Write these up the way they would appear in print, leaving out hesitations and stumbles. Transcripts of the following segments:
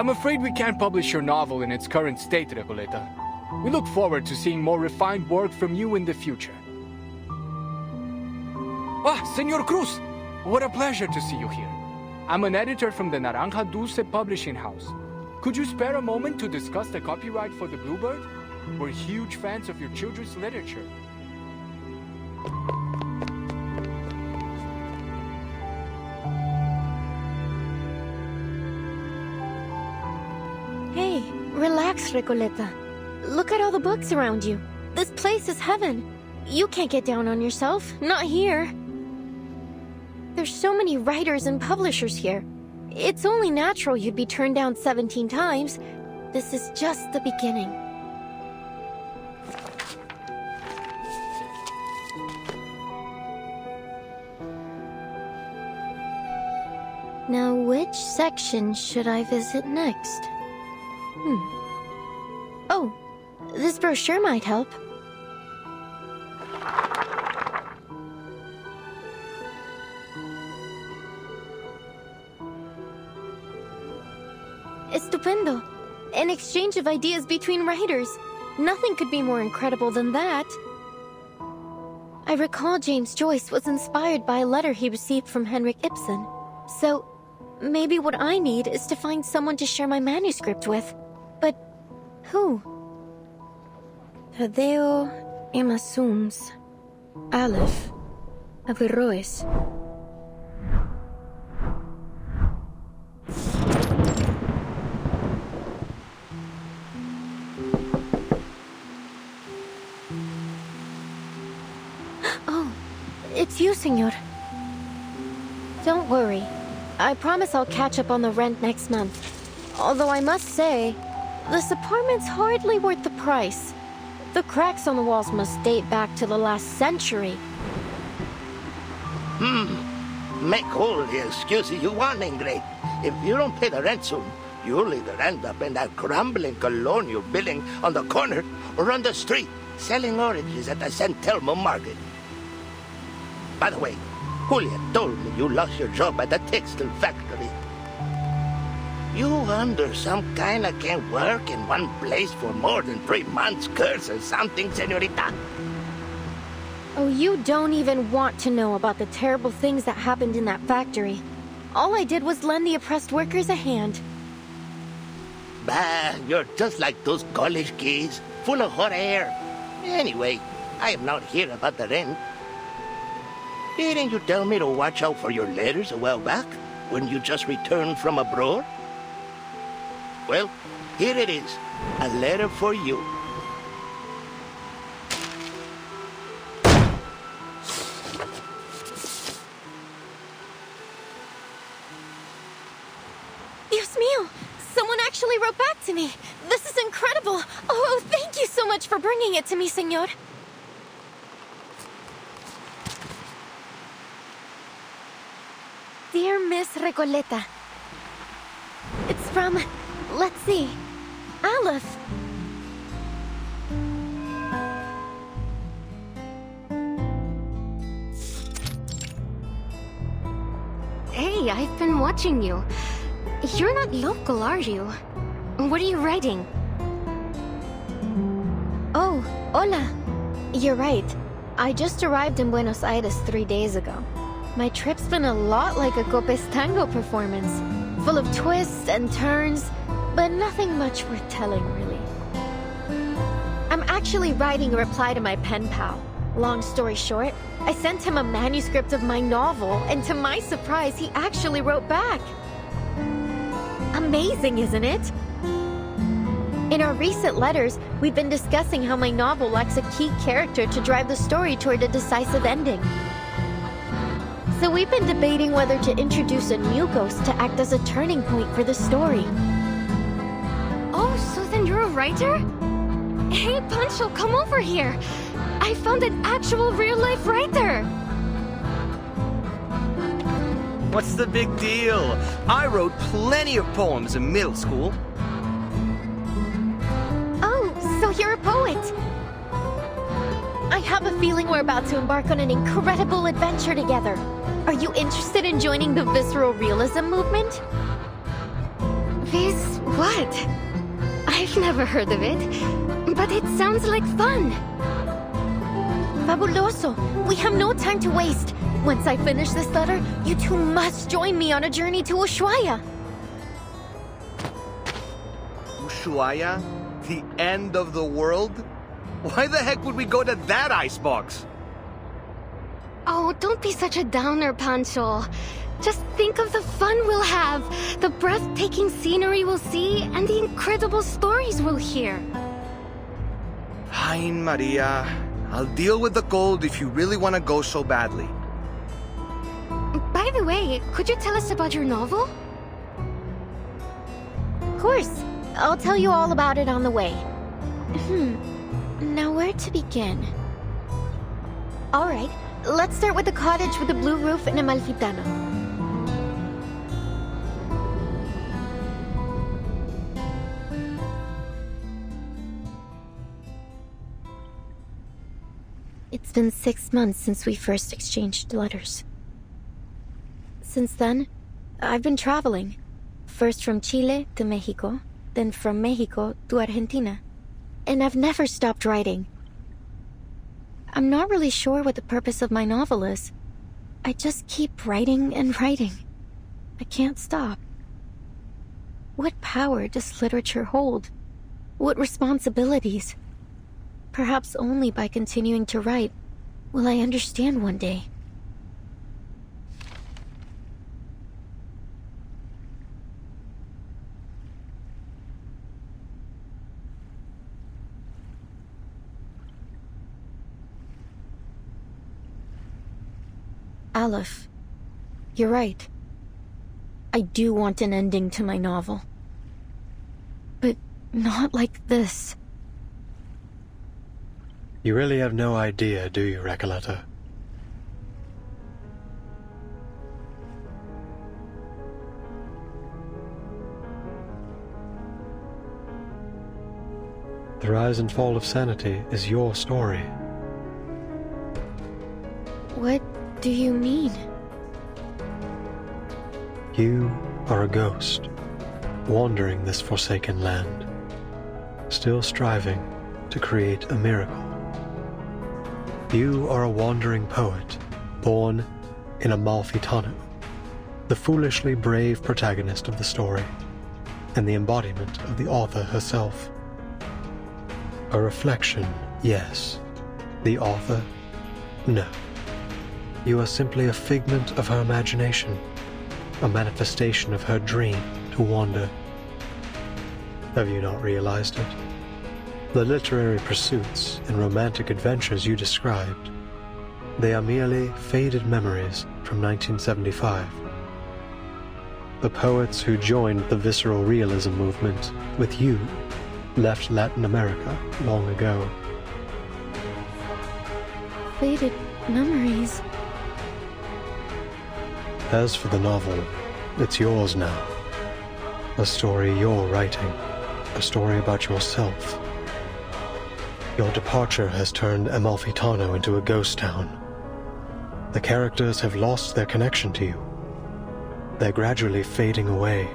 I'm afraid we can't publish your novel in its current state, Recoleta. We look forward to seeing more refined work from you in the future. Ah, Senor Cruz! What a pleasure to see you here. I'm an editor from the Naranja Dulce publishing house. Could you spare a moment to discuss the copyright for The Bluebird? We're huge fans of your children's literature. Hey, relax, Recoleta. Look at all the books around you. This place is heaven. You can't get down on yourself. Not here. There's so many writers and publishers here. It's only natural you'd be turned down 17 times. This is just the beginning. Now, which section should I visit next? Oh, this brochure might help. Estupendo. An exchange of ideas between writers. Nothing could be more incredible than that. I recall James Joyce was inspired by a letter he received from Henrik Ibsen. So, maybe what I need is to find someone to share my manuscript with. But who? Tadeo Emasums. Aleph. Averroes. Oh, it's you, senor. Don't worry. I promise I'll catch up on the rent next month. Although I must say, this apartment's hardly worth the price. The cracks on the walls must date back to the last century. Make all the excuses you want, Ingrid. If you don't pay the rent soon, you'll either end up in that crumbling colonial building on the corner or on the street, selling oranges at the San Telmo market. By the way, Julia told me you lost your job at the textile factory. You under some kind of can't work in one place for more than 3 months, curse or something, senorita? Oh, you don't even want to know about the terrible things that happened in that factory. All I did was lend the oppressed workers a hand. Bah, you're just like those college kids, full of hot air. Anyway, I am not here about the rent. Didn't you tell me to watch out for your letters a while back, when you just returned from abroad? Well, here it is, a letter for you. Dios mío! Someone actually wrote back to me! This is incredible! Oh, thank you so much for bringing it to me, senor! Dear Miss Recoleta, it's from, let's see, Aleph. Hey, I've been watching you. You're not local, are you? What are you writing? Oh, hola. You're right. I just arrived in Buenos Aires 3 days ago. My trip's been a lot like a Copes Tango performance, full of twists and turns, but nothing much worth telling, really. I'm actually writing a reply to my pen pal. Long story short, I sent him a manuscript of my novel, and to my surprise, he actually wrote back. Amazing, isn't it? In our recent letters, we've been discussing how my novel lacks a key character to drive the story toward a decisive ending. So we've been debating whether to introduce a new ghost to act as a turning point for the story. Oh, so then you're a writer? Hey, Pancho, come over here. I found an actual real-life writer. What's the big deal? I wrote plenty of poems in middle school. Oh, so you're a poet. I have a feeling we're about to embark on an incredible adventure together. Are you interested in joining the visceral realism movement? This what? I've never heard of it, but it sounds like fun. Fabuloso! We have no time to waste. Once I finish this letter, you two must join me on a journey to Ushuaia. Ushuaia? The end of the world? Why the heck would we go to that icebox? Oh, don't be such a downer, Pancho. Just think of the fun we'll have, the breathtaking scenery we'll see, and the incredible stories we'll hear. Fine, Maria. I'll deal with the cold if you really want to go so badly. By the way, could you tell us about your novel? Of course. I'll tell you all about it on the way. Now where to begin? Alright, let's start with the cottage with the blue roof in Amalfitano. It's been 6 months since we first exchanged letters. Since then, I've been traveling. First from Chile to Mexico, then from Mexico to Argentina. And I've never stopped writing. I'm not really sure what the purpose of my novel is. I just keep writing and writing. I can't stop. What power does literature hold? What responsibilities? Perhaps only by continuing to write will I understand one day. Aleph, you're right. I do want an ending to my novel. But not like this. You really have no idea, do you, Recoleta? The rise and fall of sanity is your story. What do you mean? You are a ghost, wandering this forsaken land, still striving to create a miracle. You are a wandering poet, born in Amalfitano, the foolishly brave protagonist of the story, and the embodiment of the author herself. A reflection, yes. The author, no. You are simply a figment of her imagination, a manifestation of her dream to wander. Have you not realized it? The literary pursuits and romantic adventures you described, they are merely faded memories from 1975. The poets who joined the visceral realism movement with you left Latin America long ago. Faded memories. As for the novel, it's yours now. A story you're writing. A story about yourself. Your departure has turned Amalfitano into a ghost town. The characters have lost their connection to you. They're gradually fading away.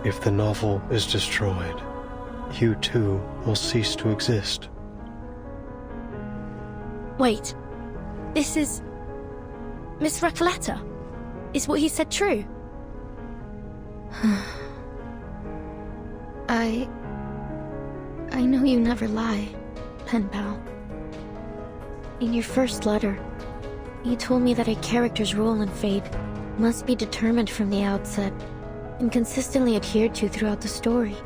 If the novel is destroyed, you too will cease to exist. Wait. This is... Miss Recoleta? Is what he said true? I know you never lie, pen pal. In your first letter, you told me that a character's role in fate must be determined from the outset and consistently adhered to throughout the story.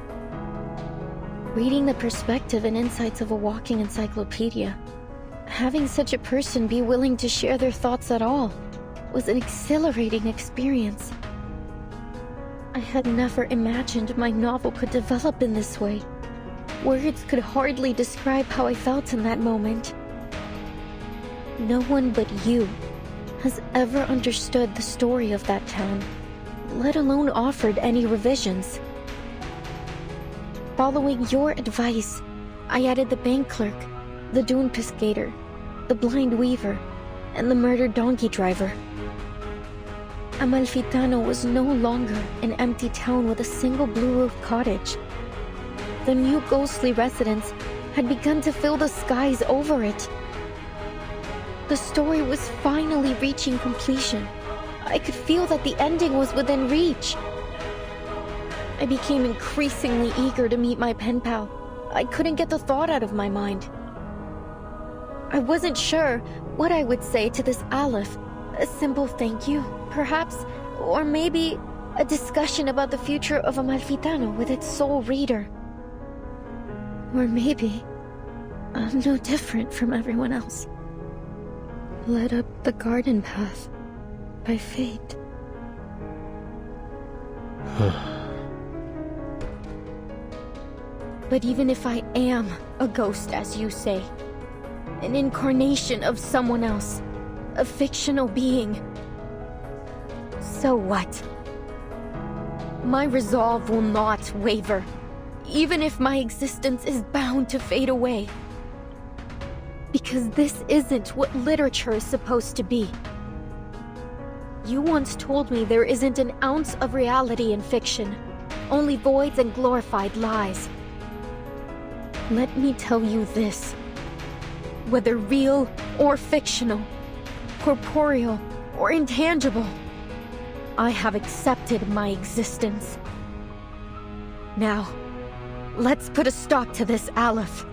Reading the perspective and insights of a walking encyclopedia, having such a person be willing to share their thoughts at all was an exhilarating experience. I had never imagined my novel could develop in this way. Words could hardly describe how I felt in that moment. No one but you has ever understood the story of that town, let alone offered any revisions. Following your advice, I added the bank clerk, the dune pescator, the blind weaver, and the murdered donkey driver. Amalfitano was no longer an empty town with a single blue-roof cottage. The new ghostly residents had begun to fill the skies over it. The story was finally reaching completion. I could feel that the ending was within reach. I became increasingly eager to meet my pen pal. I couldn't get the thought out of my mind. I wasn't sure what I would say to this Aleph. A simple thank you, perhaps, or maybe a discussion about the future of Amalfitano with its sole reader. Or maybe I'm no different from everyone else. Led up the garden path by fate. But even if I am a ghost, as you say, an incarnation of someone else, a fictional being, so what? My resolve will not waver, even if my existence is bound to fade away. Because this isn't what literature is supposed to be. You once told me there isn't an ounce of reality in fiction, only voids and glorified lies. Let me tell you this. Whether real or fictional, corporeal or intangible, I have accepted my existence. Now, let's put a stop to this, Aleph.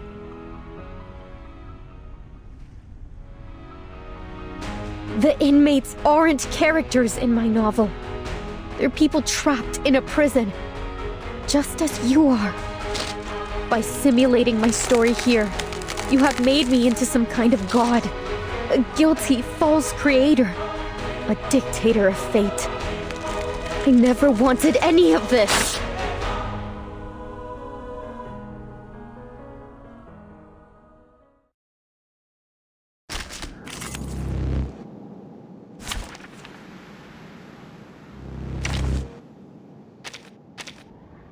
The inmates aren't characters in my novel. They're people trapped in a prison, just as you are. By simulating my story here, you have made me into some kind of god, a guilty, false creator, a dictator of fate. I never wanted any of this.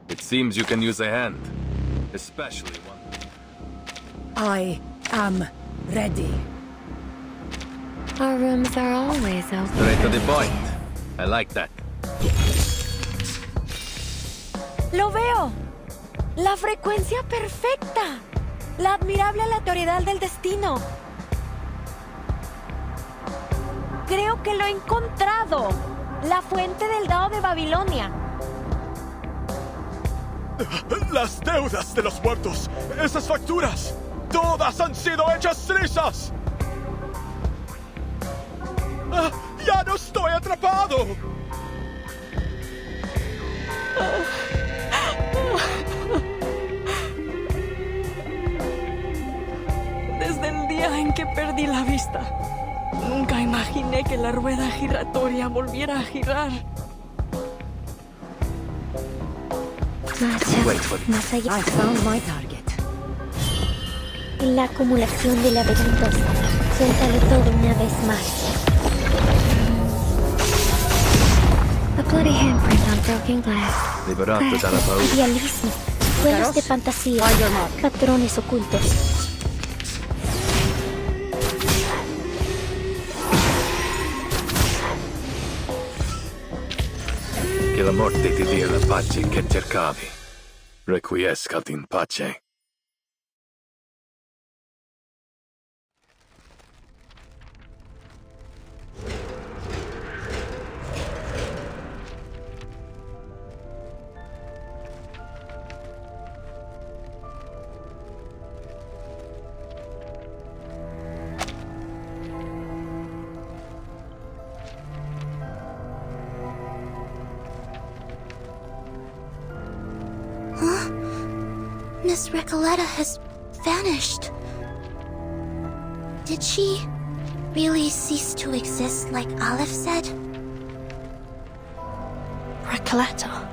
It seems you can use a hand, especially one. I am ready. Our rooms are always open. Straight to the point. I like that. ¡Lo veo! ¡La frecuencia perfecta! ¡La admirable aleatoriedad del destino! Creo que lo he encontrado. La fuente del Dao de Babilonia. ¡Las deudas de los muertos! ¡Esas facturas! ¡Todas han sido hechas trizas! ¡Ah! ¡Ya no estoy atrapado! Desde el día en que perdí la vista, nunca imaginé que la rueda giratoria volviera a girar. Más allá. I found my target. La acumulación de laberintos. Suéltalo todo una vez más. A bloody handprint on broken glass. Liberato dalla paura. Idealismo. Juegos de fantasía. Patrones ocultos. Che la morte ti dia la pace che cercavi. Requiescat in pace. Miss Recoleta has vanished. Did she really cease to exist like Aleph said? Recoleta.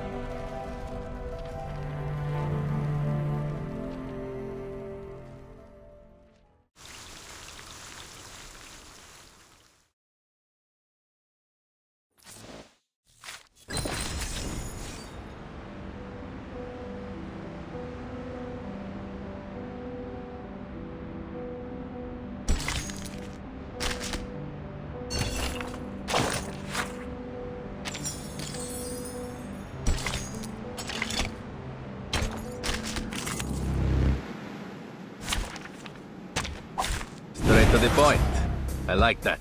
To the point. I like that.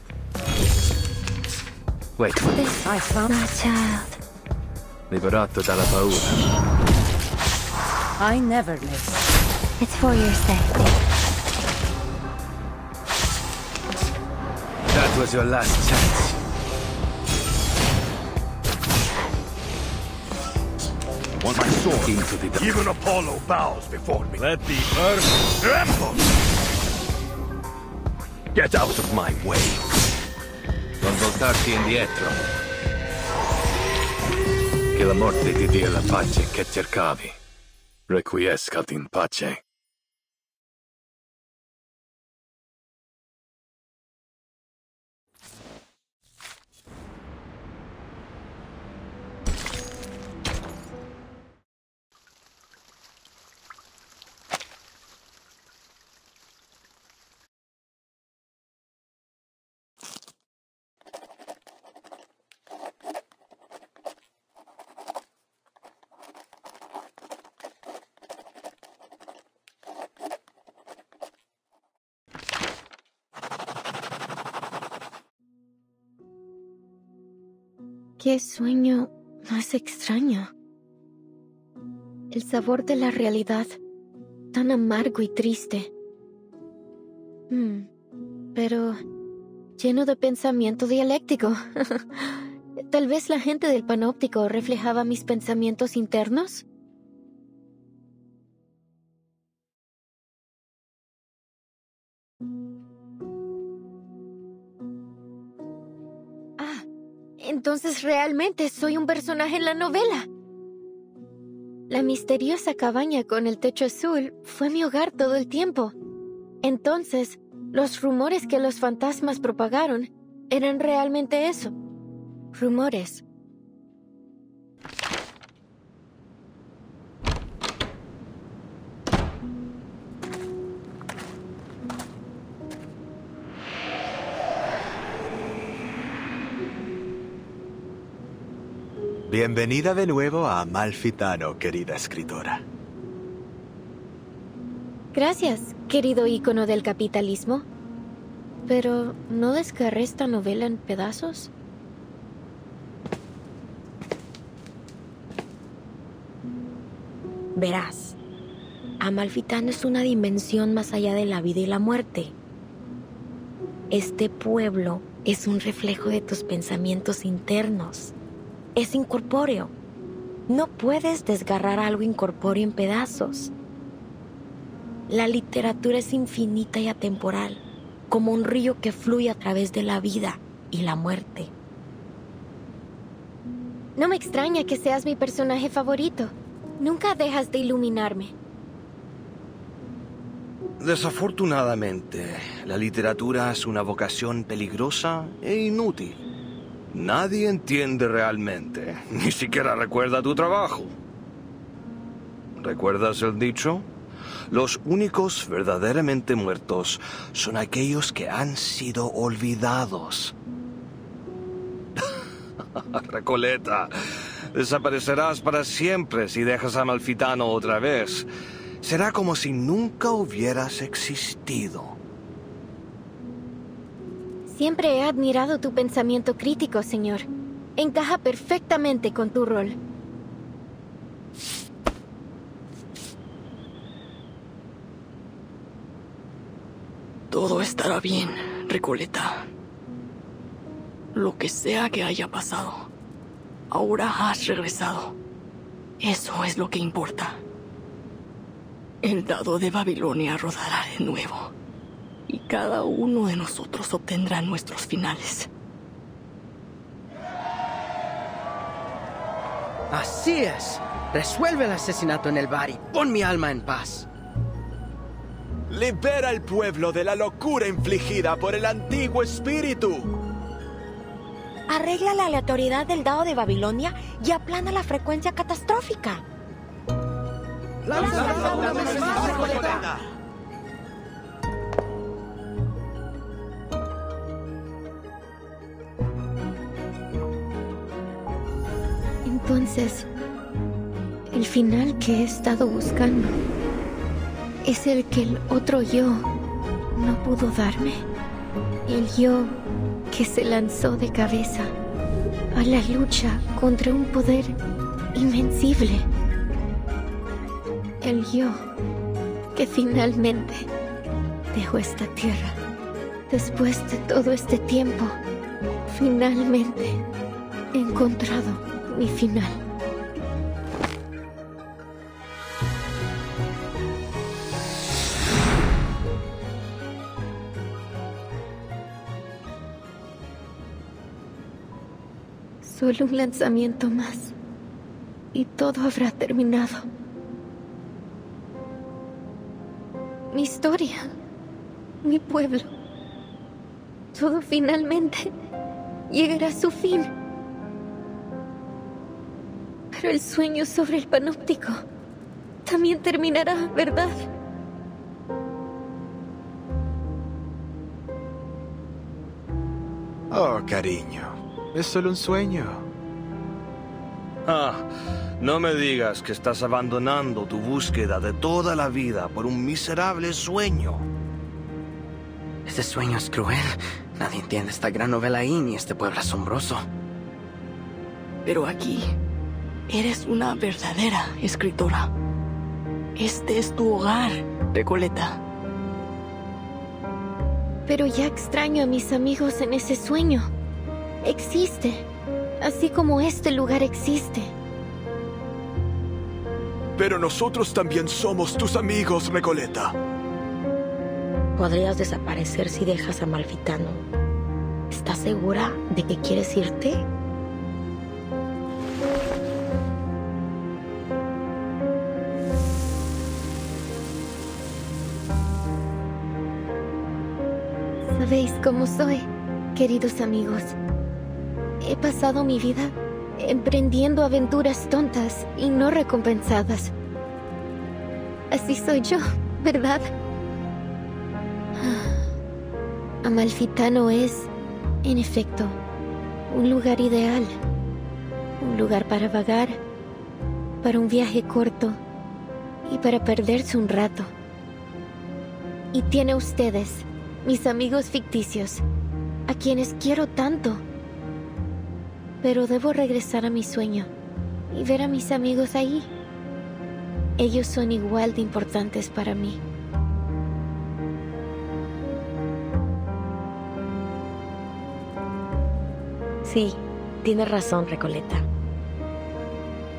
Wait. This I found my child. Liberato dalla paura. I never miss. It's for your safety. That was your last chance. Want my sword? Into the dark. Even Apollo bows before me. Let the earth tremble! Get out of my way. Non voltarti indietro. Che la morte ti dia la pace che cercavi. Requiescat in pace. Qué sueño más extraño. El sabor de la realidad, tan amargo y triste. Pero lleno de pensamiento dialéctico. Tal vez la gente del panóptico reflejaba mis pensamientos internos. Entonces realmente soy un personaje en la novela. La misteriosa cabaña con el techo azul fue mi hogar todo el tiempo. Entonces, los rumores que los fantasmas propagaron eran realmente eso. Rumores. Bienvenida de nuevo a Amalfitano, querida escritora. Gracias, querido ícono del capitalismo. Pero, ¿no descarré esta novela en pedazos? Verás, Amalfitano es una dimensión más allá de la vida y la muerte. Este pueblo es un reflejo de tus pensamientos internos. Es incorpóreo. No puedes desgarrar algo incorpóreo en pedazos. La literatura es infinita y atemporal, como un río que fluye a través de la vida y la muerte. No me extraña que seas mi personaje favorito. Nunca dejas de iluminarme. Desafortunadamente, la literatura es una vocación peligrosa e inútil. Nadie entiende realmente, ni siquiera recuerda tu trabajo. ¿Recuerdas el dicho? Los únicos verdaderamente muertos son aquellos que han sido olvidados. Recoleta, desaparecerás para siempre si dejas a Amalfitano otra vez. Será como si nunca hubieras existido. Siempre he admirado tu pensamiento crítico, señor. Encaja perfectamente con tu rol. Todo estará bien, Recoleta. Lo que sea que haya pasado, ahora has regresado. Eso es lo que importa. El dado de Babilonia rodará de nuevo. Y cada uno de nosotros obtendrá nuestros finales. Así es. Resuelve el asesinato en el bar y pon mi alma en paz. Libera al pueblo de la locura infligida por el antiguo espíritu. Arregla la aleatoriedad del dado de Babilonia y aplana la frecuencia catastrófica. Entonces, el final que he estado buscando es el que el otro yo no pudo darme. El yo que se lanzó de cabeza a la lucha contra un poder invencible. El yo que finalmente dejó esta tierra. Después de todo este tiempo, finalmente he encontrado mi final. Solo un lanzamiento más, y todo habrá terminado. Mi historia, mi pueblo, todo finalmente llegará a su fin. Pero el sueño sobre el panóptico también terminará, ¿verdad? Oh, cariño. Es solo un sueño. Ah, no me digas que estás abandonando tu búsqueda de toda la vida por un miserable sueño. Este sueño es cruel. Nadie entiende esta gran novela ahí ni este pueblo asombroso. Pero aquí, eres una verdadera escritora. Este es tu hogar, Recoleta. Pero ya extraño a mis amigos en ese sueño. Existe, así como este lugar existe. Pero nosotros también somos tus amigos, Recoleta. Podrías desaparecer si dejas a Amalfitano. ¿Estás segura de que quieres irte? Sabéis cómo soy, queridos amigos. He pasado mi vida emprendiendo aventuras tontas y no recompensadas. Así soy yo, ¿verdad? Amalfitano es, en efecto, un lugar ideal. Un lugar para vagar, para un viaje corto y para perderse un rato. Y tiene ustedes, mis amigos ficticios, a quienes quiero tanto. Pero debo regresar a mi sueño y ver a mis amigos ahí. Ellos son igual de importantes para mí. Sí, tienes razón, Recoleta.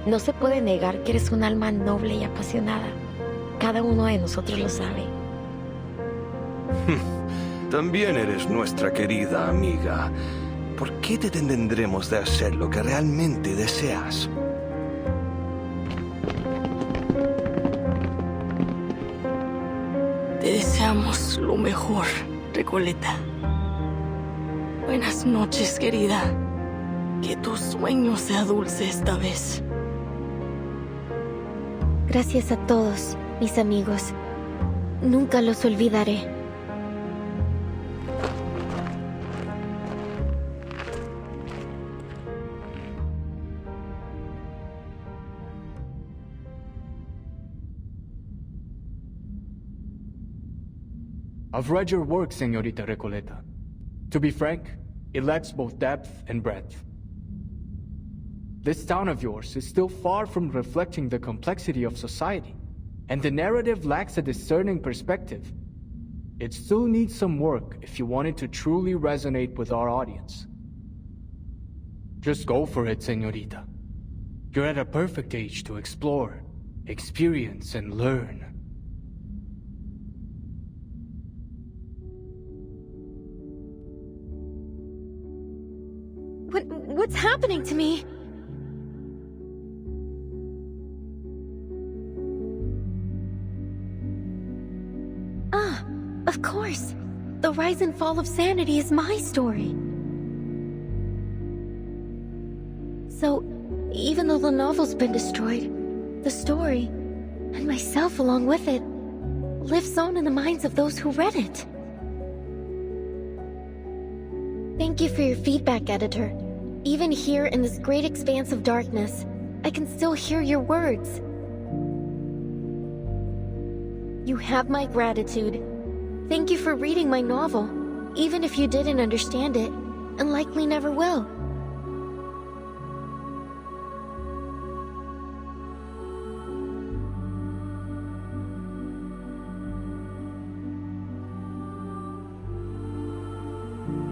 No se puede negar que eres un alma noble y apasionada. Cada uno de nosotros lo sabe. También eres nuestra querida amiga. ¿Por qué te detendremos de hacer lo que realmente deseas? Te deseamos lo mejor, Recoleta. Buenas noches, querida. Que tu sueño sea dulce esta vez. Gracias a todos, mis amigos. Nunca los olvidaré. I've read your work, Señorita Recoleta. To be frank, it lacks both depth and breadth. This town of yours is still far from reflecting the complexity of society, and the narrative lacks a discerning perspective. It still needs some work if you want it to truly resonate with our audience. Just go for it, Señorita. You're at a perfect age to explore, experience, and learn. What's happening to me? Ah, of course. The rise and fall of sanity is my story. So, even though the novel's been destroyed, the story, and myself along with it, lives on in the minds of those who read it. Thank you for your feedback, editor. Even here in this great expanse of darkness, I can still hear your words. You have my gratitude. Thank you for reading my novel. even if you didn't understand it, and likely never will.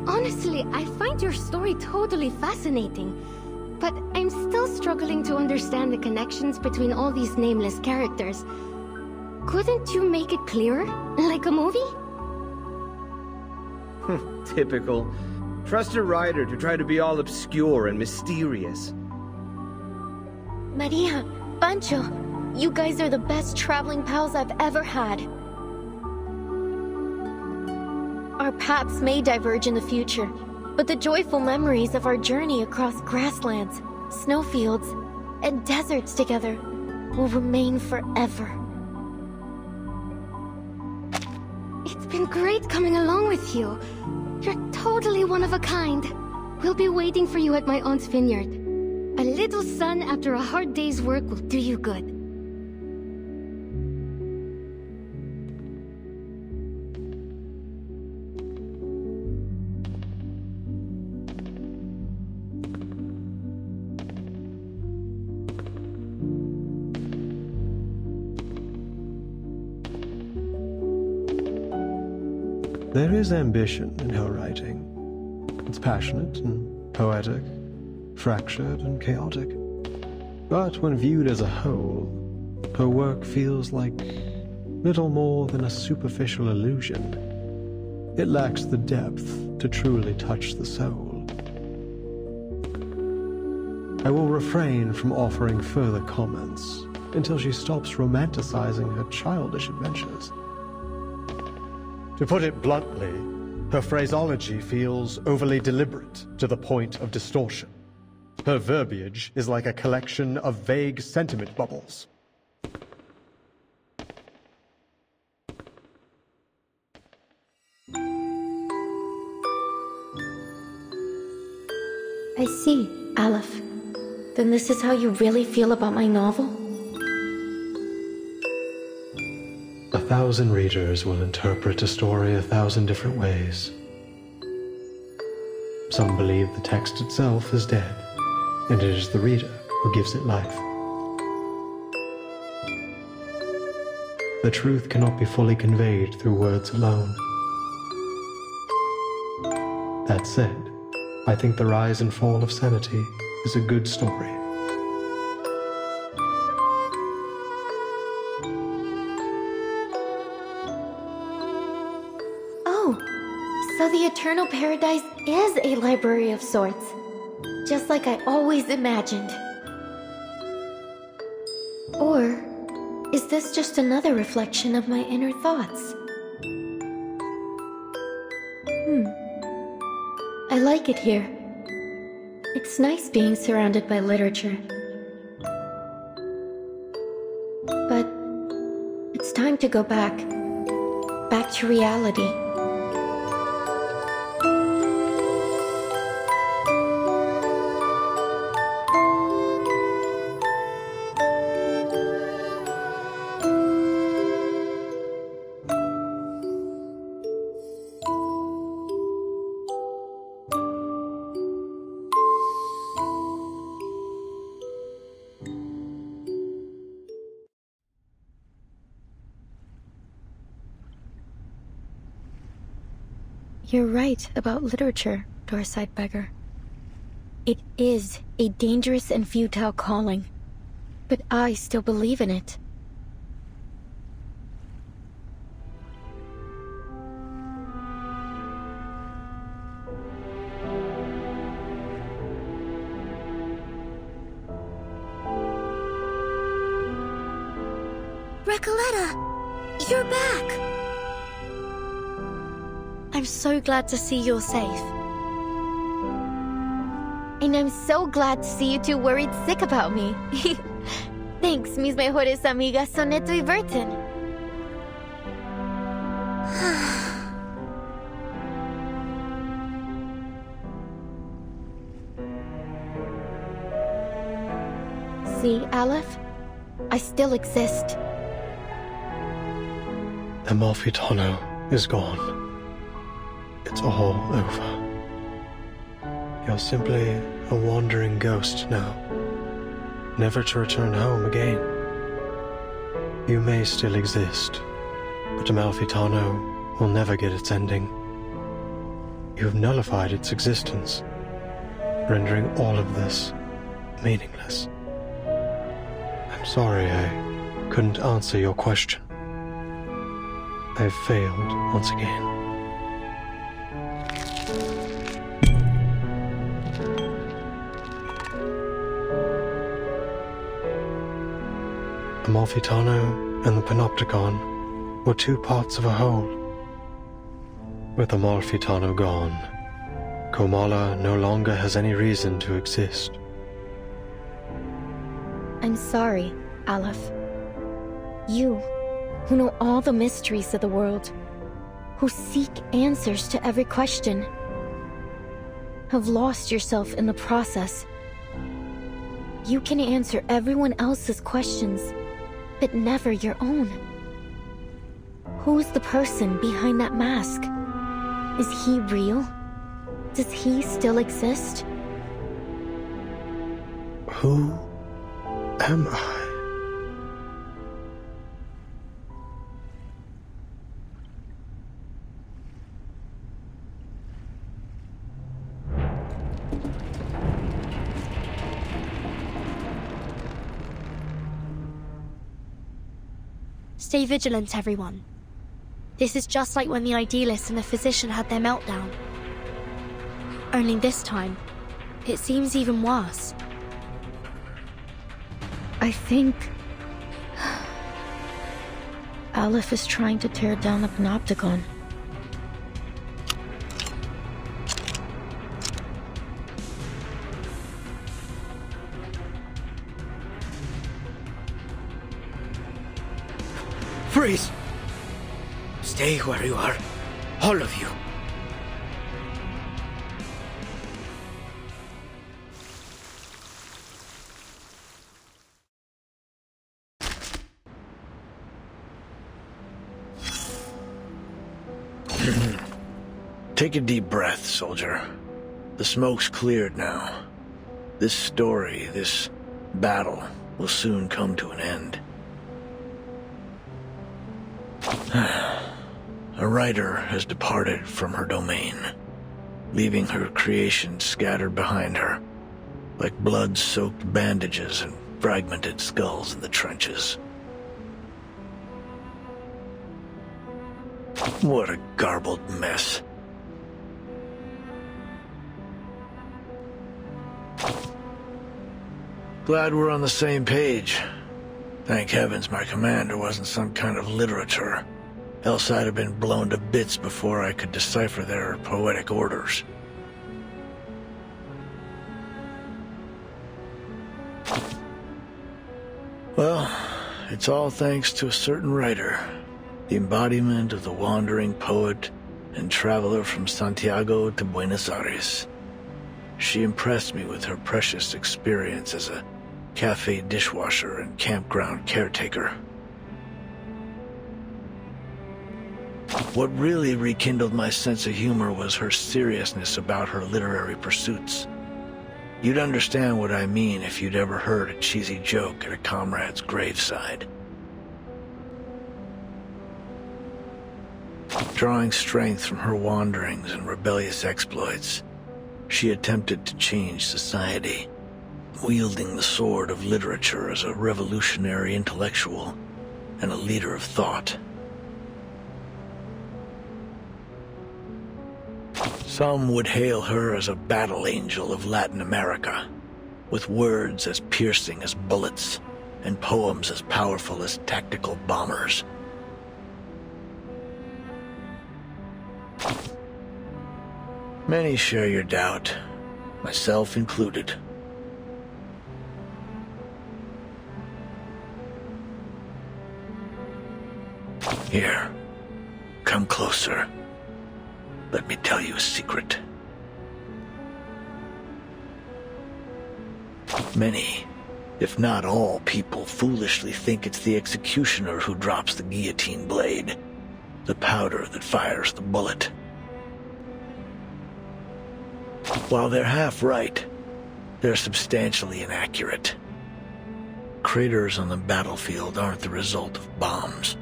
Honestly, I find your story totally fascinating, but I'm still struggling to understand the connections between all these nameless characters. Couldn't you make it clearer? Like a movie? Typical. Trust a writer to try to be all obscure and mysterious. Maria, Pancho, you guys are the best traveling pals I've ever had. Our paths may diverge in the future, but the joyful memories of our journey across grasslands, snowfields, and deserts together will remain forever. It's been great coming along with you. You're totally one of a kind. We'll be waiting for you at my aunt's vineyard. A little sun after a hard day's work will do you good. There is ambition in her writing. It's passionate and poetic, fractured and chaotic. But when viewed as a whole, her work feels like little more than a superficial illusion. It lacks the depth to truly touch the soul. I will refrain from offering further comments until she stops romanticizing her childish adventures. To put it bluntly, her phraseology feels overly deliberate to the point of distortion. Her verbiage is like a collection of vague sentiment bubbles. I see, Aleph. Then this is how you really feel about my novel? 1,000 readers will interpret a story 1,000 different ways. Some believe the text itself is dead, and it is the reader who gives it life. The truth cannot be fully conveyed through words alone. That said, I think The Rise and Fall of Sanity is a good story. So the Eternal Paradise is a library of sorts, just like I always imagined. Or is this just another reflection of my inner thoughts? I like it here. It's nice being surrounded by literature. But it's time to go back to reality. You're right about literature, Dorside Beggar. It is a dangerous and futile calling, but I still believe in it. Recoleta, you're back! I'm so glad to see you're safe. And I'm so glad to see you two worried sick about me. Thanks, mis mejores amigas Soneto y Burton. See, Aleph? I still exist. Amalfitano is gone. it's all over. You're simply a wandering ghost now, never to return home again. You may still exist, but Amalfitano will never get its ending. You've nullified its existence, rendering all of this meaningless. I'm sorry I couldn't answer your question. I've failed once again. Amalfitano and the Panopticon were two parts of a whole. With Amalfitano gone, Komala no longer has any reason to exist. I'm sorry, Aleph. You, who know all the mysteries of the world, who seek answers to every question, have lost yourself in the process. You can answer everyone else's questions, but never your own. Who's the person behind that mask? Is he real? Does he still exist? Who am I? Stay vigilant, everyone. This is just like when the Idealist and the Physician had their meltdown. Only this time, it seems even worse. I think Aleph is trying to tear down the Panopticon. Freeze! Stay where you are. All of you. Take a deep breath, soldier. The smoke's cleared now. This story, this battle, will soon come to an end. A writer has departed from her domain, leaving her creation scattered behind her, like blood-soaked bandages and fragmented skulls in the trenches. What a garbled mess. Glad we're on the same page. Thank heavens my commander wasn't some kind of literature, else I'd have been blown to bits before I could decipher their poetic orders. Well, it's all thanks to a certain writer, the embodiment of the wandering poet and traveler from Santiago to Buenos Aires. She impressed me with her precious experience as a cafe dishwasher and campground caretaker. What really rekindled my sense of humor was her seriousness about her literary pursuits. You'd understand what I mean if you'd ever heard a cheesy joke at a comrade's graveside. Drawing strength from her wanderings and rebellious exploits, she attempted to change society, wielding the sword of literature as a revolutionary intellectual and a leader of thought. Some would hail her as a battle angel of Latin America, with words as piercing as bullets and poems as powerful as tactical bombers. Many share your doubt, myself included. Here, come closer. Let me tell you a secret. Many, if not all people, foolishly think it's the executioner who drops the guillotine blade, the powder that fires the bullet. While they're half right, they're substantially inaccurate. Craters on the battlefield aren't the result of bombs,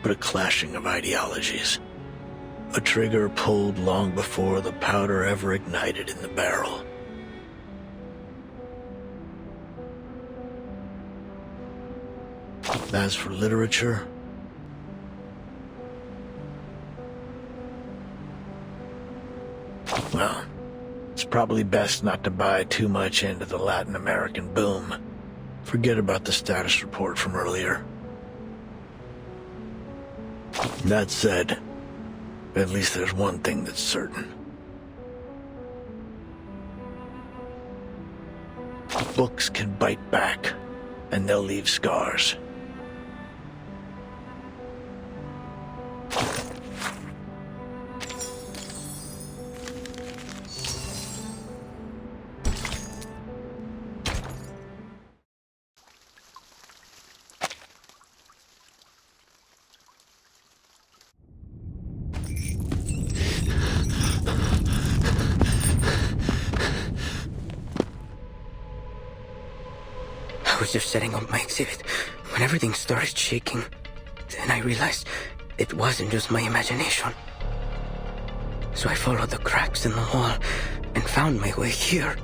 but a clashing of ideologies. A trigger pulled long before the powder ever ignited in the barrel. As for literature, well, it's probably best not to buy too much into the Latin American boom. Forget about the status report from earlier. That said, at least there's one thing that's certain. Books can bite back, and they'll leave scars. I was just setting up my exhibit when everything started shaking. Then I realized it wasn't just my imagination. So I followed the cracks in the wall and found my way here.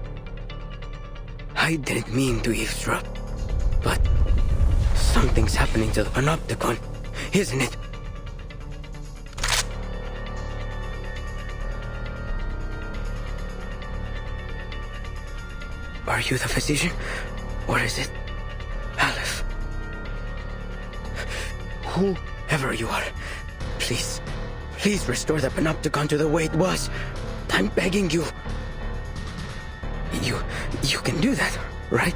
I didn't mean to eavesdrop, but something's happening to the Panopticon, isn't it? Are you the physician? Or is it Aleph? Whoever you are, please restore the Panopticon to the way it was. I'm begging you. You can do that, right?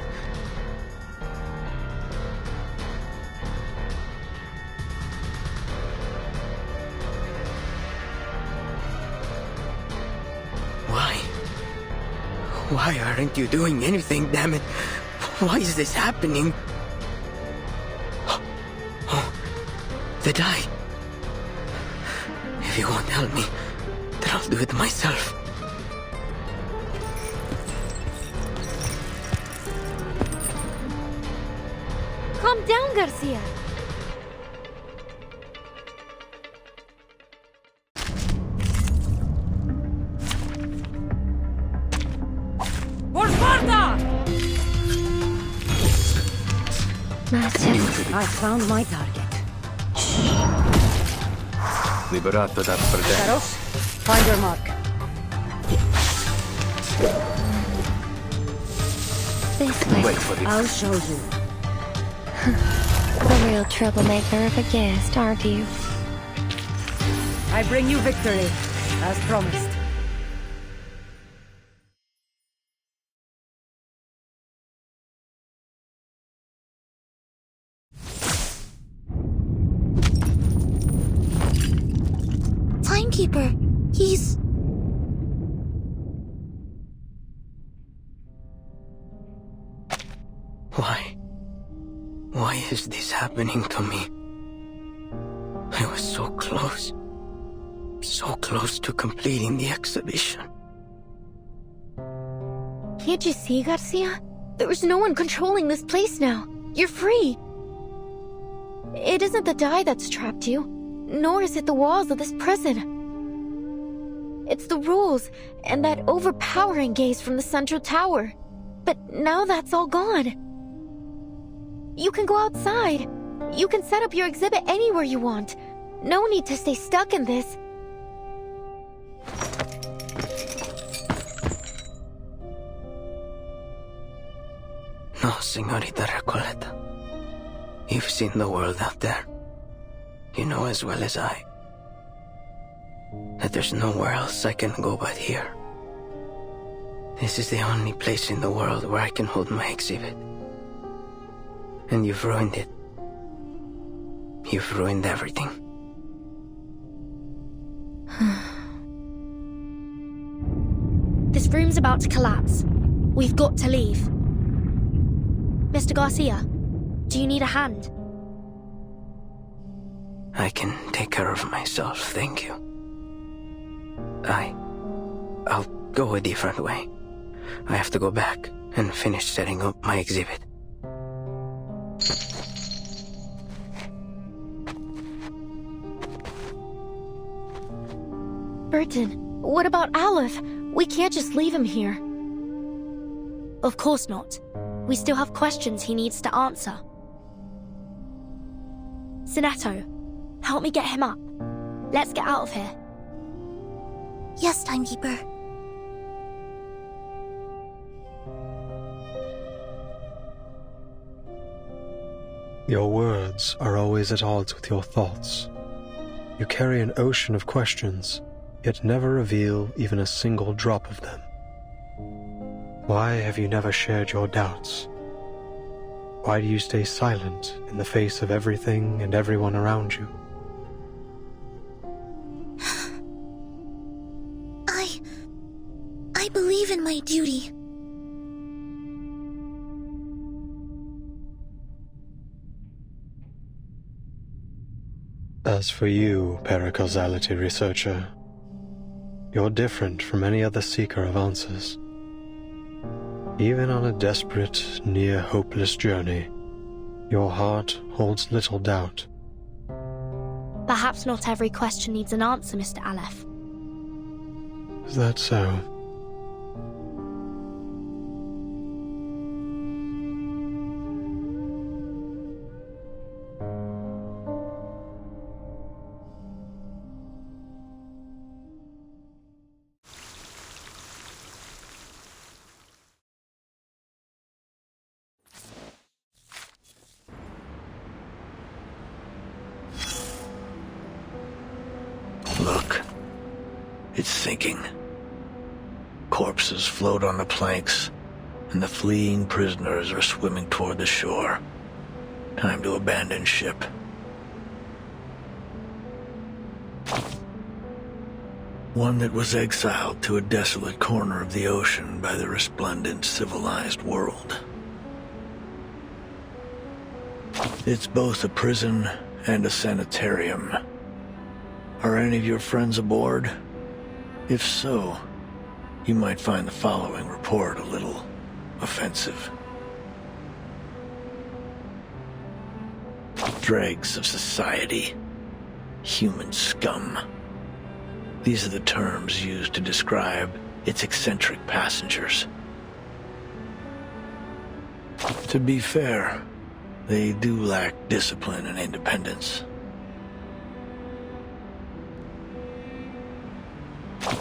Why aren't you doing anything, damn it? Why is this happening? Oh, the die. If you won't help me, then I'll do it myself. Calm down, Garcia. For Sparta! I found my target. Liberato da perdere. Shadows, find your mark. This way. Wait for the... I'll show you. The real troublemaker of a guest, aren't you? I bring you victory, as promised. Timekeeper, he's... Why is this happening to me? I was so close to completing the exhibition. Can't you see, Garcia? There's no one controlling this place now. You're free. It isn't the die that's trapped you, nor is it the walls of this prison. It's the rules and that overpowering gaze from the central tower. But now that's all gone. You can go outside. You can set up your exhibit anywhere you want. No need to stay stuck in this. No, Señorita Recoleta. You've seen the world out there. You know as well as I that there's nowhere else I can go but here. This is the only place in the world where I can hold my exhibit. And you've ruined it. You've ruined everything. This room's about to collapse. We've got to leave. Mr. Garcia, do you need a hand? I can take care of myself, thank you. I'll go a different way. I have to go back and finish setting up my exhibit. Burton, what about Aleph? We can't just leave him here. Of course not. We still have questions he needs to answer. Sinetto, help me get him up. Let's get out of here. Yes, Timekeeper. Your words are always at odds with your thoughts. You carry an ocean of questions, yet never reveal even a single drop of them. Why have you never shared your doubts? Why do you stay silent in the face of everything and everyone around you? I believe in my duty. As for you, paracausality researcher, you're different from any other seeker of answers. Even on a desperate, near-hopeless journey, your heart holds little doubt. Perhaps not every question needs an answer, Mr. Aleph. Is that so? Look. It's sinking. Corpses float on the planks, and the fleeing prisoners are swimming toward the shore. Time to abandon ship. One that was exiled to a desolate corner of the ocean by the resplendent, civilized world. It's both a prison and a sanitarium. Are any of your friends aboard? If so, you might find the following report a little offensive. Dregs of society. Human scum. These are the terms used to describe its eccentric passengers. To be fair, they do lack discipline and independence.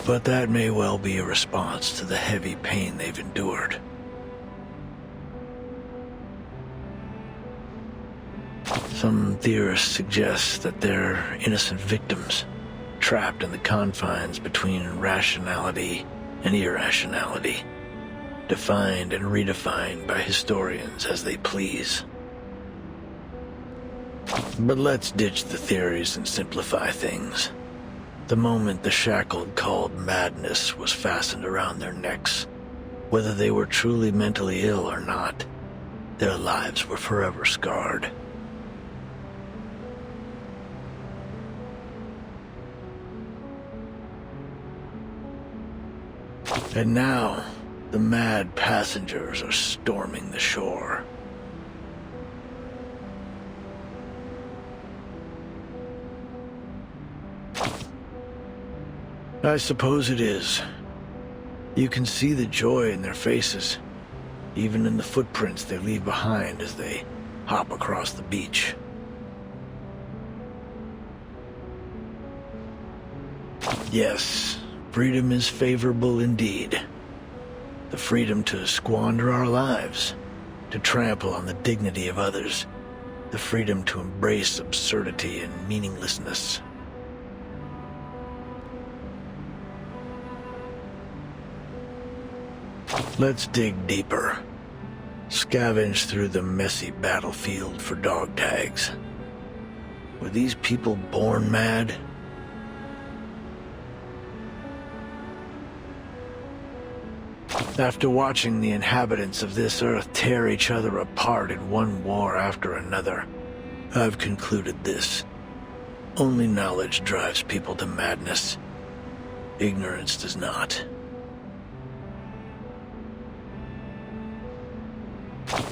But that may well be a response to the heavy pain they've endured. Some theorists suggest that they're innocent victims, trapped in the confines between rationality and irrationality, defined and redefined by historians as they please. But let's ditch the theories and simplify things. The moment the shackle called madness was fastened around their necks, whether they were truly mentally ill or not, their lives were forever scarred. And now, the mad passengers are storming the shore. I suppose it is. You can see the joy in their faces, even in the footprints they leave behind as they hop across the beach. Yes, freedom is favorable indeed. The freedom to squander our lives, to trample on the dignity of others, the freedom to embrace absurdity and meaninglessness. Let's dig deeper. Scavenge through the messy battlefield for dog tags. Were these people born mad? After watching the inhabitants of this earth tear each other apart in one war after another, I've concluded this. Only knowledge drives people to madness. Ignorance does not.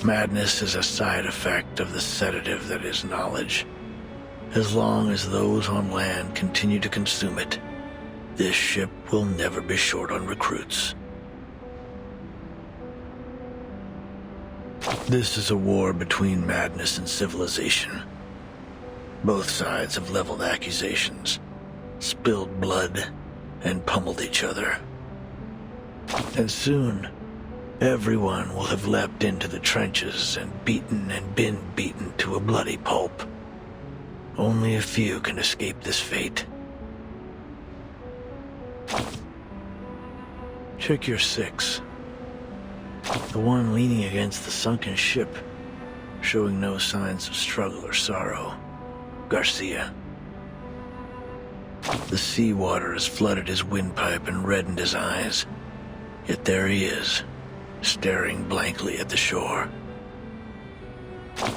Madness is a side effect of the sedative that is knowledge. As long as those on land continue to consume it, this ship will never be short on recruits. This is a war between madness and civilization. Both sides have leveled accusations, spilled blood, and pummeled each other. And soon, everyone will have leapt into the trenches and been beaten to a bloody pulp. Only a few can escape this fate. Check your 6. The one leaning against the sunken ship, showing no signs of struggle or sorrow. Garcia. The seawater has flooded his windpipe and reddened his eyes. Yet there he is, staring blankly at the shore.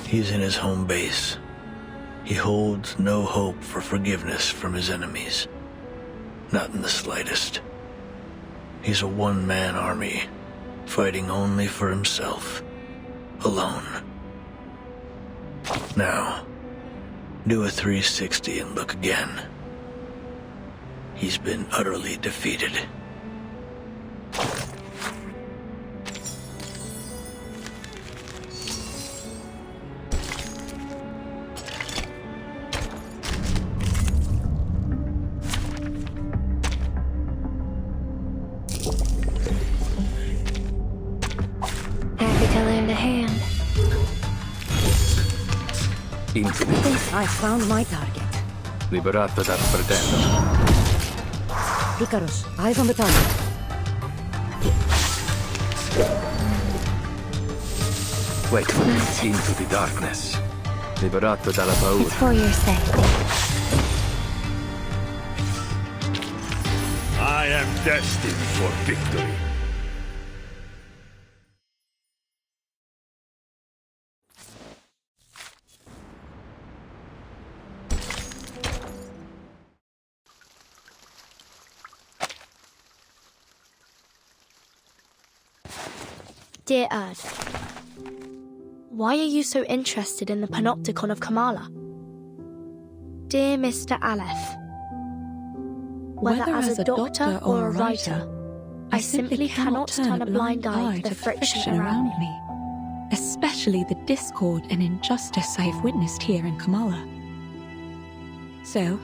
He's in his home base. He holds no hope for forgiveness from his enemies. Not in the slightest. He's a one-man army, fighting only for himself, alone. Now, do a 360 and look again. He's been utterly defeated. I found my target. Liberato dal fratello. Icarus, eyes on the target. Wait for me. Into the darkness. Liberato dalla paura. It's for your safety. I am destined for victory. Dear Erd, why are you so interested in the Panopticon of Kamala? Dear Mr. Aleph, whether as a doctor or a writer, I simply cannot turn a blind eye to the friction around me, especially the discord and injustice I have witnessed here in Kamala. So,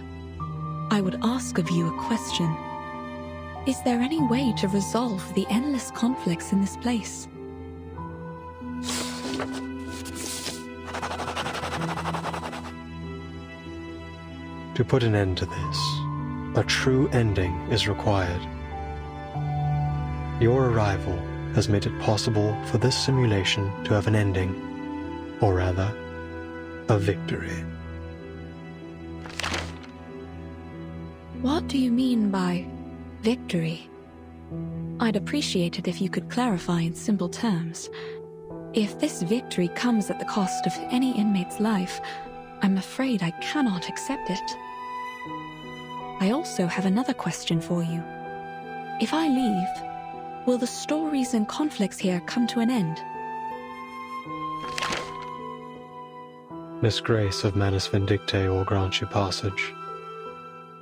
I would ask of you a question. Is there any way to resolve the endless conflicts in this place? To put an end to this, a true ending is required. Your arrival has made it possible for this simulation to have an ending, or rather, a victory. What do you mean by victory? I'd appreciate it if you could clarify in simple terms. If this victory comes at the cost of any inmate's life, I'm afraid I cannot accept it. I also have another question for you. If I leave, will the stories and conflicts here come to an end? Miss Grace of Manus Vindictae will grant you passage.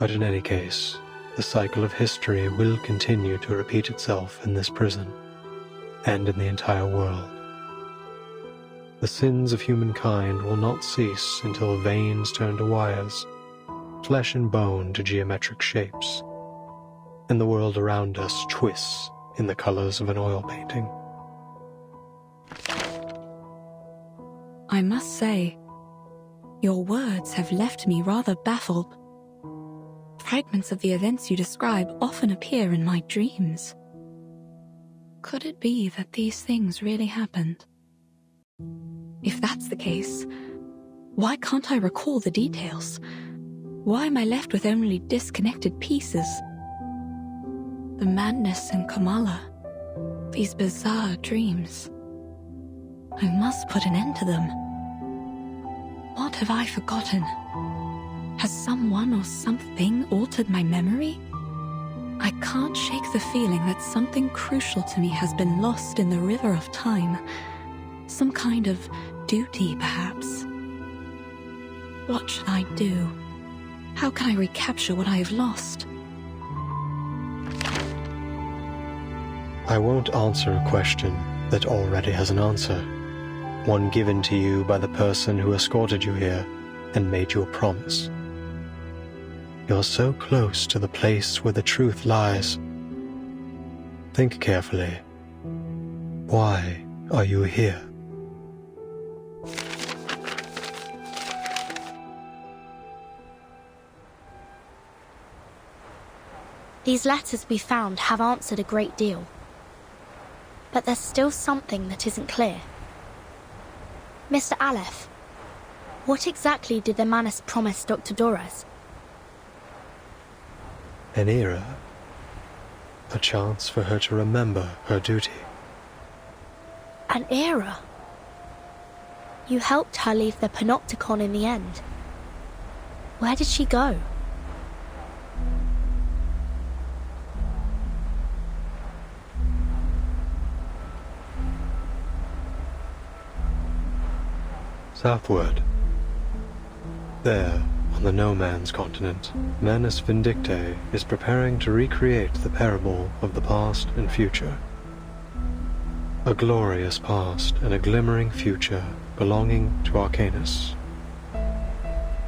But in any case, the cycle of history will continue to repeat itself in this prison, and in the entire world. The sins of humankind will not cease until veins turn to wires, flesh and bone to geometric shapes, and the world around us twists in the colors of an oil painting. I must say, your words have left me rather baffled. Fragments of the events you describe often appear in my dreams. Could it be that these things really happened? If that's the case, why can't I recall the details? Why am I left with only disconnected pieces? The madness in Kamala, these bizarre dreams. I must put an end to them. What have I forgotten? Has someone or something altered my memory? I can't shake the feeling that something crucial to me has been lost in the river of time. Some kind of duty, perhaps. What should I do? How can I recapture what I have lost? I won't answer a question that already has an answer. One given to you by the person who escorted you here and made you a promise. You're so close to the place where the truth lies. Think carefully. Why are you here? These letters we found have answered a great deal. But there's still something that isn't clear. Mr. Aleph, what exactly did the Manus promise Dr. Dorez? An era. A chance for her to remember her duty. An era? You helped her leave the Panopticon in the end. Where did she go? Southward. There, on the No-Man's continent, Manus Vindictae is preparing to recreate the parable of the past and future. A glorious past and a glimmering future belonging to Arcanus.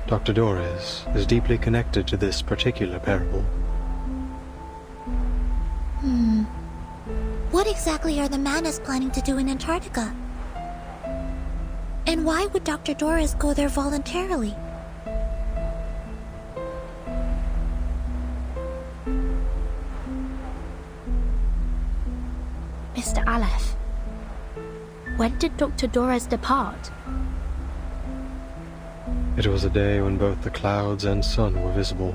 Dr. Dorez is deeply connected to this particular parable. What exactly are the Manus planning to do in Antarctica? And why would Dr. Dorez go there voluntarily? Mr. Aleph, when did Dr. Dorez depart? It was a day when both the clouds and sun were visible.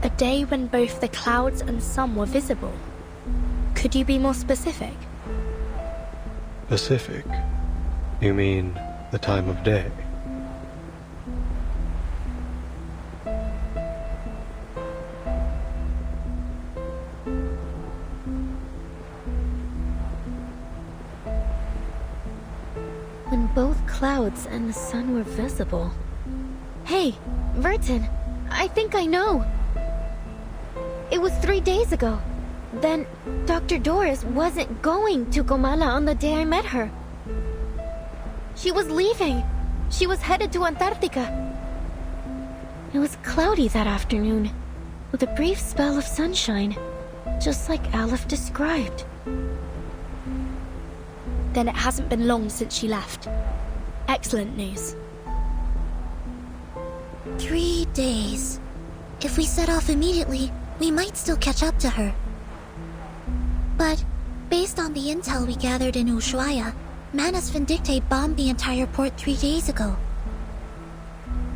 A day when both the clouds and sun were visible? Could you be more specific? Specific? You mean the time of day? When both clouds and the sun were visible. Hey, Vertin, I think I know. It was 3 days ago. Then Dr. Dorez wasn't going to Comala on the day I met her. She was leaving. She was headed to Antarctica. It was cloudy that afternoon, with a brief spell of sunshine, just like Aleph described. Then it hasn't been long since she left. Excellent news. 3 days. If we set off immediately, we might still catch up to her. But, based on the intel we gathered in Ushuaia, Manus Vindictae bombed the entire port 3 days ago.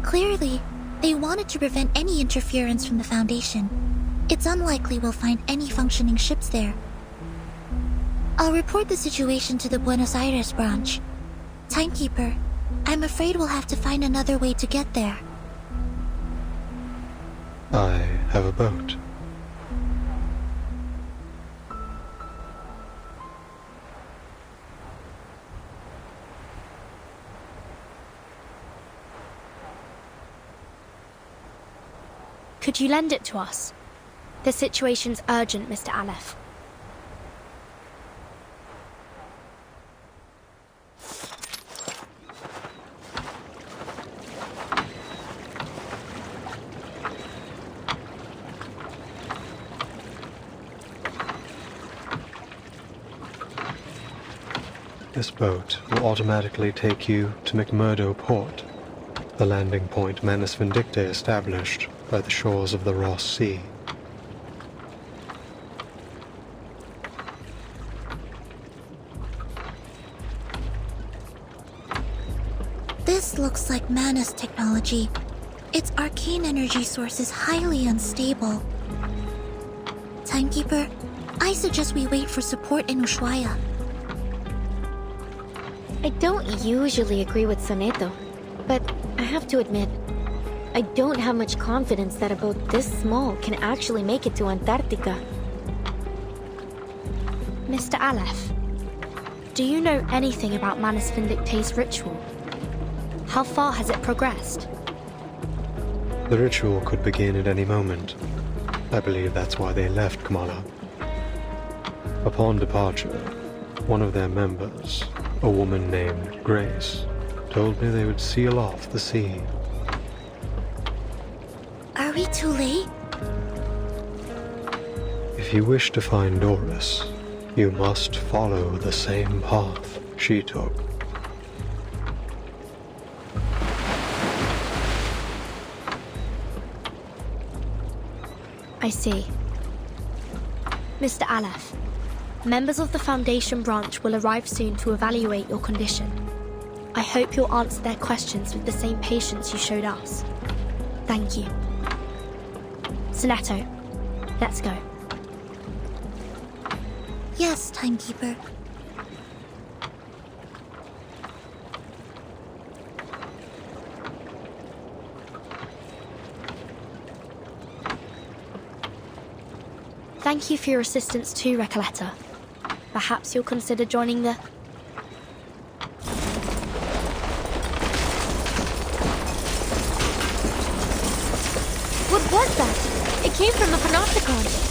Clearly, they wanted to prevent any interference from the Foundation. It's unlikely we'll find any functioning ships there. I'll report the situation to the Buenos Aires branch. Timekeeper, I'm afraid we'll have to find another way to get there. I have a boat. Could you lend it to us? The situation's urgent, Mr. Aleph. This boat will automatically take you to McMurdo Port, the landing point Manus Vindictae established by the shores of the Ross Sea. This looks like Manus technology. Its arcane energy source is highly unstable. Timekeeper, I suggest we wait for support in Ushuaia. I don't usually agree with Soneto, but I have to admit, I don't have much confidence that a boat this small can actually make it to Antarctica. Mr. Aleph, Do you know anything about Manus Vindictae's ritual? How far has it progressed? The ritual could begin at any moment. I believe that's why they left Kamala. Upon departure, one of their members, a woman named Grace, told me they would seal off the sea. Are we too late? If you wish to find Doris, you must follow the same path she took. I see. Mr. Aleph, members of the Foundation branch will arrive soon to evaluate your condition. I hope you'll answer their questions with the same patience you showed us. Thank you. Sonetto, let's go. Yes, Timekeeper. Thank you for your assistance too, Recoleta. Perhaps you'll consider joining the... What was that? It came from the Panopticon.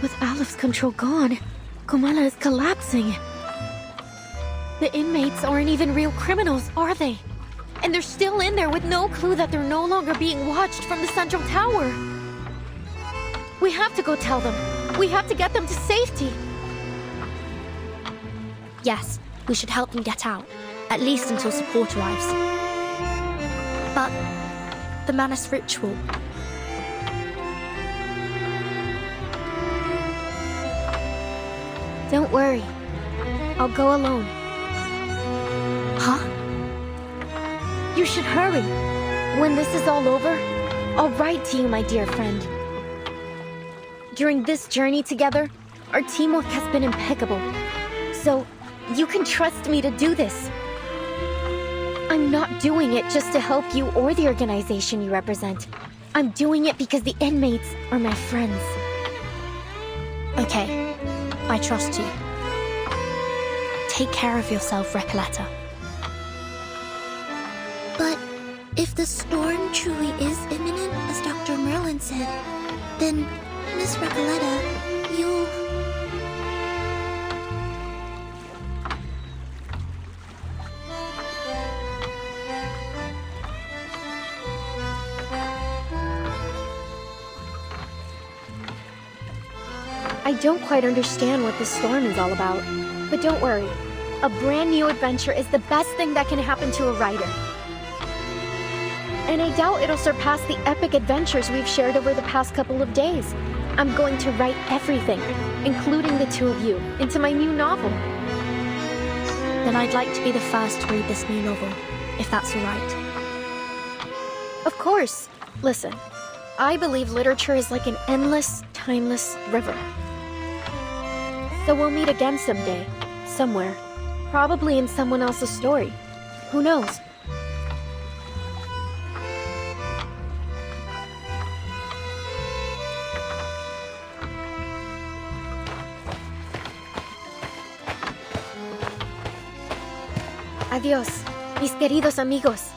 With Aleph's control gone, Kamala is collapsing. The inmates aren't even real criminals, are they? And they're still in there with no clue that they're no longer being watched from the central tower. We have to go tell them. We have to get them to safety. Yes, we should help them get out, at least until support arrives. But the Manus ritual... Don't worry. I'll go alone. Huh? You should hurry. When this is all over, I'll write to you, my dear friend. During this journey together, our teamwork has been impeccable. So, you can trust me to do this. I'm not doing it just to help you or the organization you represent. I'm doing it because the inmates are my friends. Okay. I trust you. Take care of yourself, Recoleta. But if the storm truly is imminent, as Dr. Merlin said, then, Miss Recoleta, you'll... I don't quite understand what this storm is all about. But don't worry. A brand new adventure is the best thing that can happen to a writer. And I doubt it'll surpass the epic adventures we've shared over the past couple of days. I'm going to write everything, including the two of you, into my new novel. Then I'd like to be the first to read this new novel, if that's all right. Of course. Listen, I believe literature is like an endless, timeless river. So we'll meet again someday, somewhere. Probably in someone else's story. Who knows? Adiós, mis queridos amigos.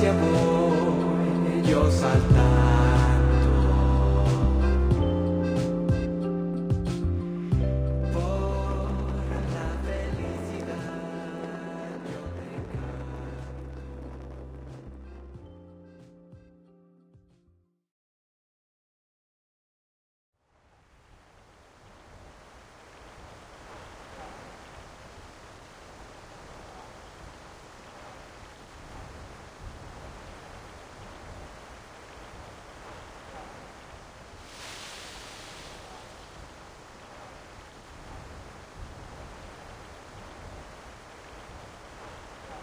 hacia voy yo saltando.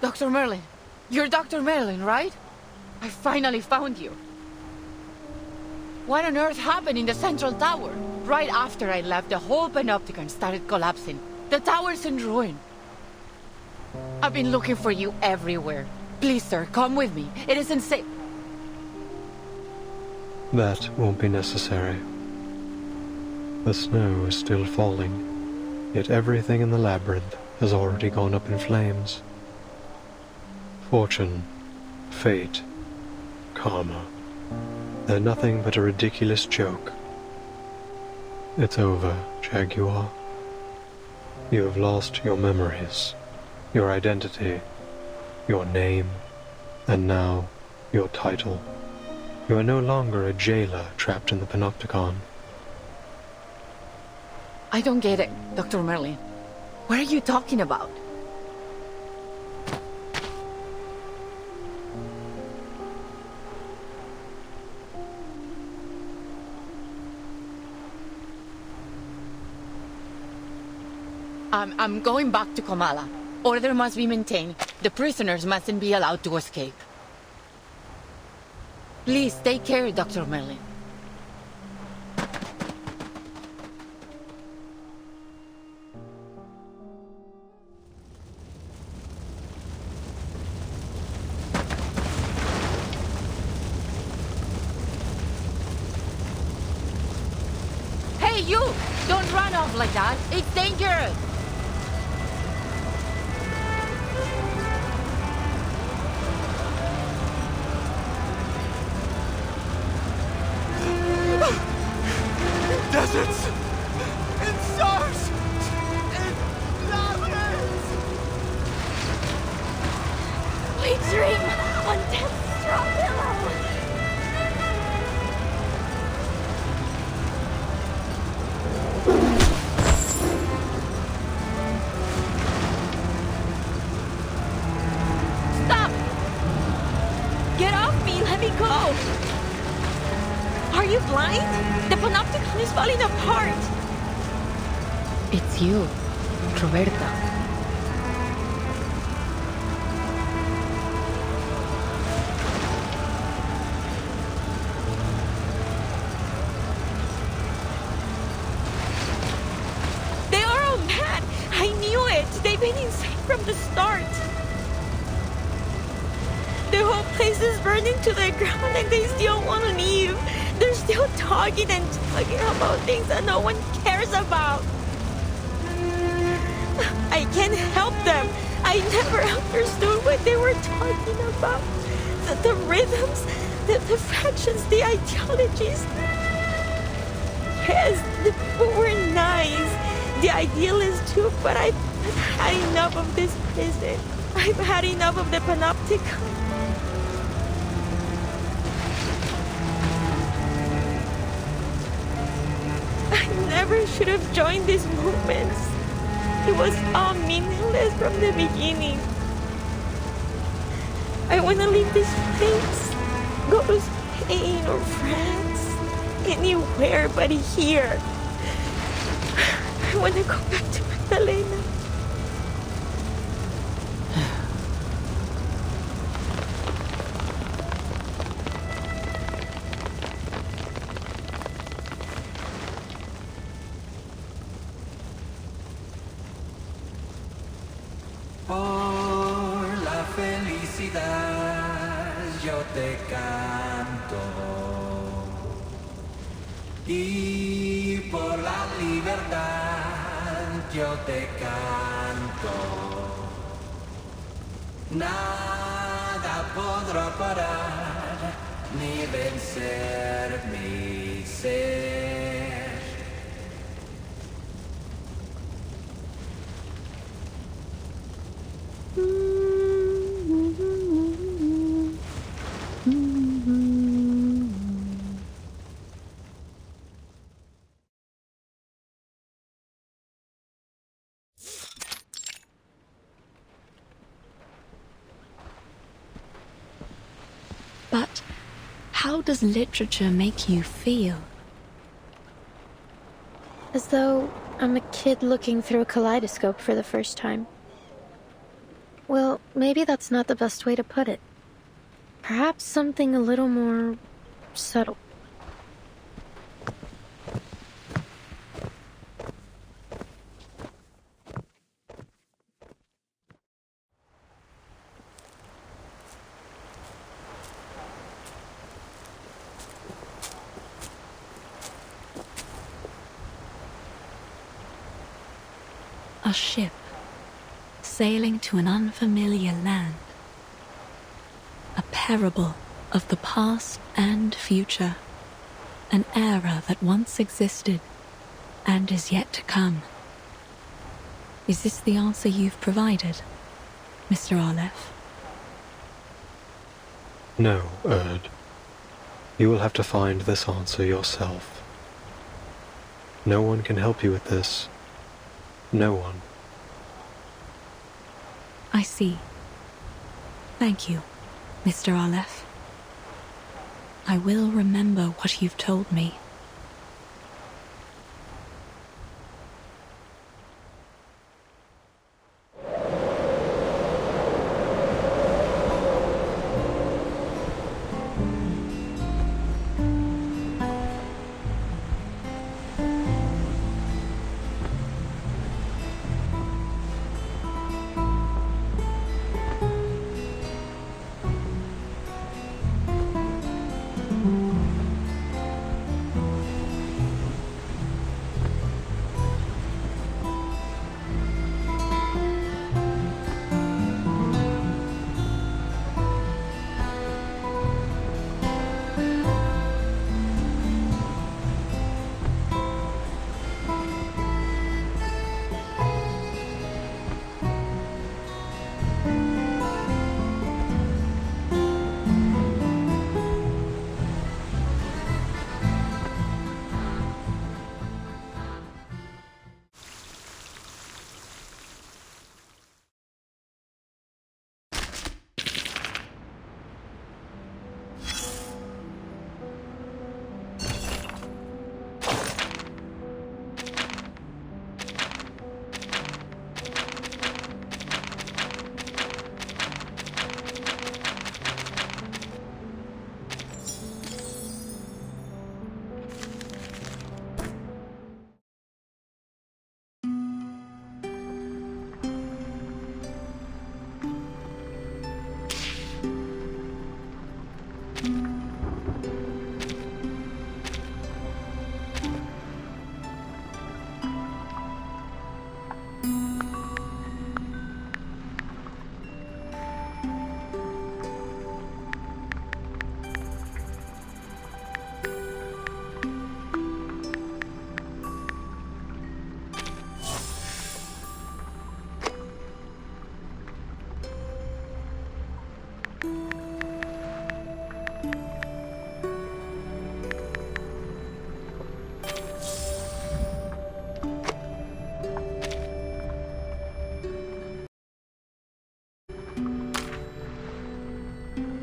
Dr. Merlin. You're Dr. Merlin, right? I finally found you. What on earth happened in the central tower? Right after I left, the whole Panopticon started collapsing. The tower's in ruin. I've been looking for you everywhere. Please, sir, come with me. It isn't safe. That won't be necessary. The snow is still falling, yet everything in the labyrinth has already gone up in flames. Fortune, fate, karma. They're nothing but a ridiculous joke. It's over, Jaguar. You have lost your memories, your identity, your name, and now your title. You are no longer a jailer trapped in the Panopticon. I don't get it, Dr. Merlin. What are you talking about? I'm going back to Komala. Order must be maintained. The prisoners mustn't be allowed to escape. Please, take care, Dr. Merlin. Hey, you! Don't run off like that. It's dangerous. Deserts! And stars! And labyrinths! We dream on death's straw pillow! Stop! Get off me! Let me go! Are you blind? The Panopticon is falling apart! It's you, Roberta. They are all mad! I knew it! They've been insane from the start! The whole place is burning to the ground and they still won't leave! They're still talking and talking about things that no one cares about. I can't help them. I never understood what they were talking about. The rhythms, the fractions, the ideologies. Yes, the people were nice. The idealists too, but I've had enough of this prison. I've had enough of the Panopticon. I should have joined these movements. It was all meaningless from the beginning. I want to leave this place. Go to Spain or France. Anywhere but here. I want to go back to Magdalena. Por la felicidad yo te canto y por la libertad yo te canto. Nada podrá parar ni vencer mi ser. But how does literature make you feel? As though I'm a kid looking through a kaleidoscope for the first time. Well, maybe that's not the best way to put it. Perhaps something a little more subtle. A ship sailing to an unfamiliar land. A parable of the past and future. An era that once existed and is yet to come. Is this the answer you've provided, Mr. Arleth? No, Erd. You will have to find this answer yourself. No one can help you with this. No one. I see. Thank you, Mr. Arleth. I will remember what you've told me.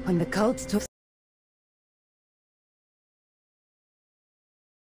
When the cults took